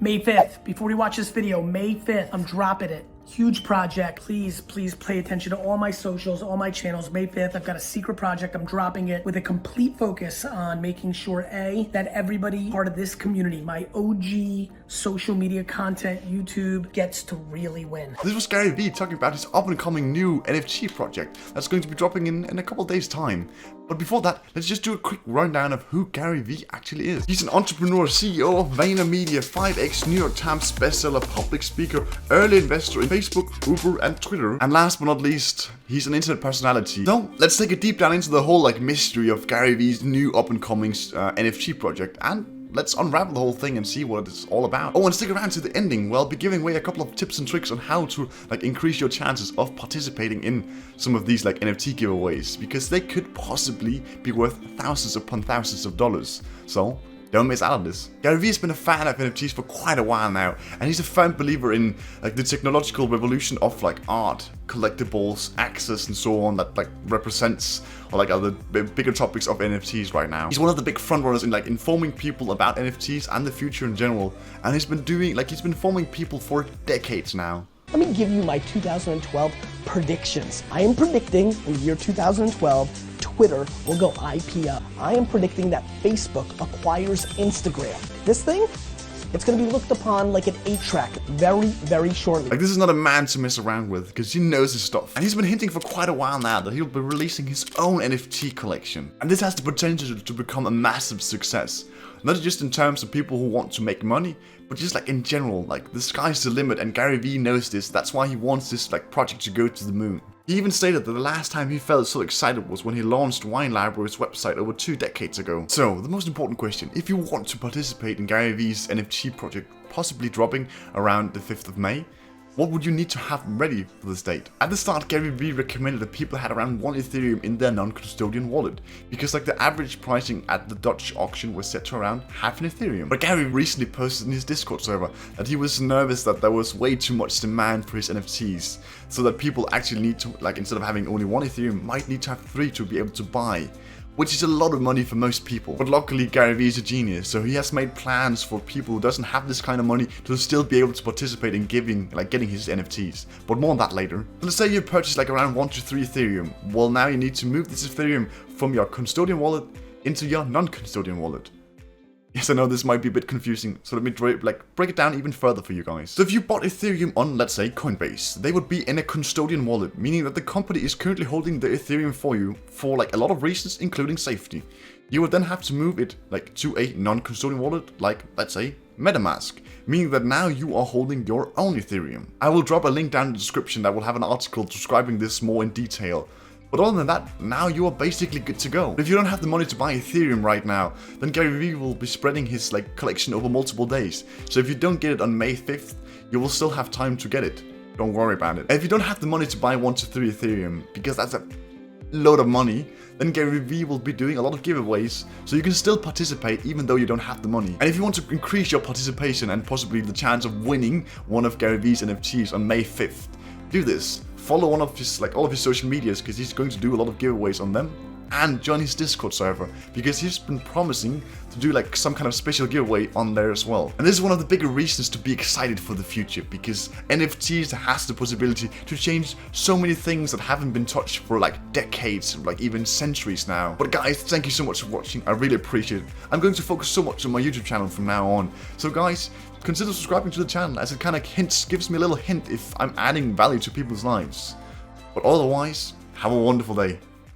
May 5th, before you watch this video, May 5th, I'm dropping it. Huge project. Please pay attention to all my socials, all my channels. May 5th, I've got a secret project. I'm dropping it with a complete focus on making sure, A, that everybody part of this community, my OG social media content, YouTube, gets to really win. This was Garyvee talking about his up and coming new NFT project that's going to be dropping in a couple of days time. But before that, let's just do a quick rundown of who Garyvee actually is. He's an entrepreneur, CEO of VaynerMedia, 5x New York Times bestseller, public speaker, early investor in Facebook, Uber, and Twitter. And last but not least, he's an internet personality. So let's take a deep dive into the whole mystery of Garyvee's new up and coming NFT project, and let's unravel the whole thing and see what it's all about. Oh, and stick around to the ending. We'll be giving away a couple of tips and tricks on how to increase your chances of participating in some of these NFT giveaways, because they could possibly be worth thousands upon thousands of dollars. So don't miss out on this. Garyvee has been a fan of NFTs for quite a while now, and he's a firm believer in the technological revolution of art, collectibles, access, and so on that represents or other bigger topics of NFTs right now. He's one of the big frontrunners in informing people about NFTs and the future in general, and he's been doing he's been informing people for decades now. Let me give you my 2012 predictions. I am predicting in the year 2012, Twitter will go IPO. I am predicting that Facebook acquires Instagram. This thing, it's going to be looked upon like an 8-track very, very shortly. This is not a man to mess around with, because he knows his stuff. And he's been hinting for quite a while now that he'll be releasing his own NFT collection. And this has the potential to become a massive success. Not just in terms of people who want to make money, but just in general, the sky's the limit, and Garyvee knows this. That's why he wants this project to go to the moon. He even stated that the last time he felt so excited was when he launched Wine Library's website over 2 decades ago. So, the most important question, if you want to participate in Garyvee's NFT project, possibly dropping around the 5th of May, what would you need to have ready for this date? At the start, Garyvee recommended that people had around 1 Ethereum in their non-custodial wallet, because the average pricing at the Dutch auction was set to around half an Ethereum. But Gary recently posted in his Discord server that he was nervous that there was way too much demand for his NFTs, so that people actually need to, instead of having only 1 Ethereum, might need to have 3 to be able to buy, which is a lot of money for most people. But luckily, Garyvee is a genius, so he has made plans for people who doesn't have this kind of money to still be able to participate in getting his NFTs. But more on that later. Let's say you purchased around 1 to 3 Ethereum. Well, now you need to move this Ethereum from your custodian wallet into your non-custodian wallet. Yes, I know this might be a bit confusing, so let me break it down even further for you guys. So if you bought Ethereum on, let's say, Coinbase, they would be in a custodian wallet, meaning that the company is currently holding the Ethereum for you for a lot of reasons, including safety. You would then have to move it to a non-custodian wallet, let's say, MetaMask, meaning that now you are holding your own Ethereum. I will drop a link down in the description that will have an article describing this more in detail. But other than that, now you are basically good to go. But if you don't have the money to buy Ethereum right now, then Garyvee will be spreading his collection over multiple days. So if you don't get it on May 5th, you will still have time to get it. Don't worry about it. And if you don't have the money to buy 1 to 3 Ethereum, because that's a load of money, then Garyvee will be doing a lot of giveaways, so you can still participate even though you don't have the money. And if you want to increase your participation and possibly the chance of winning one of Garyvee's NFTs on May 5th, do this. Follow one of his all of his social medias, because he's going to do a lot of giveaways on them, and join his Discord server, because he's been promising to do some kind of special giveaway on there as well. And this is one of the bigger reasons to be excited for the future, because NFTs has the possibility to change so many things that haven't been touched for decades, even centuries now. But guys, thank you so much for watching. I really appreciate it. I'm going to focus so much on my YouTube channel from now on. So guys, consider subscribing to the channel, as it gives me a little hint if I'm adding value to people's lives. But otherwise, have a wonderful day.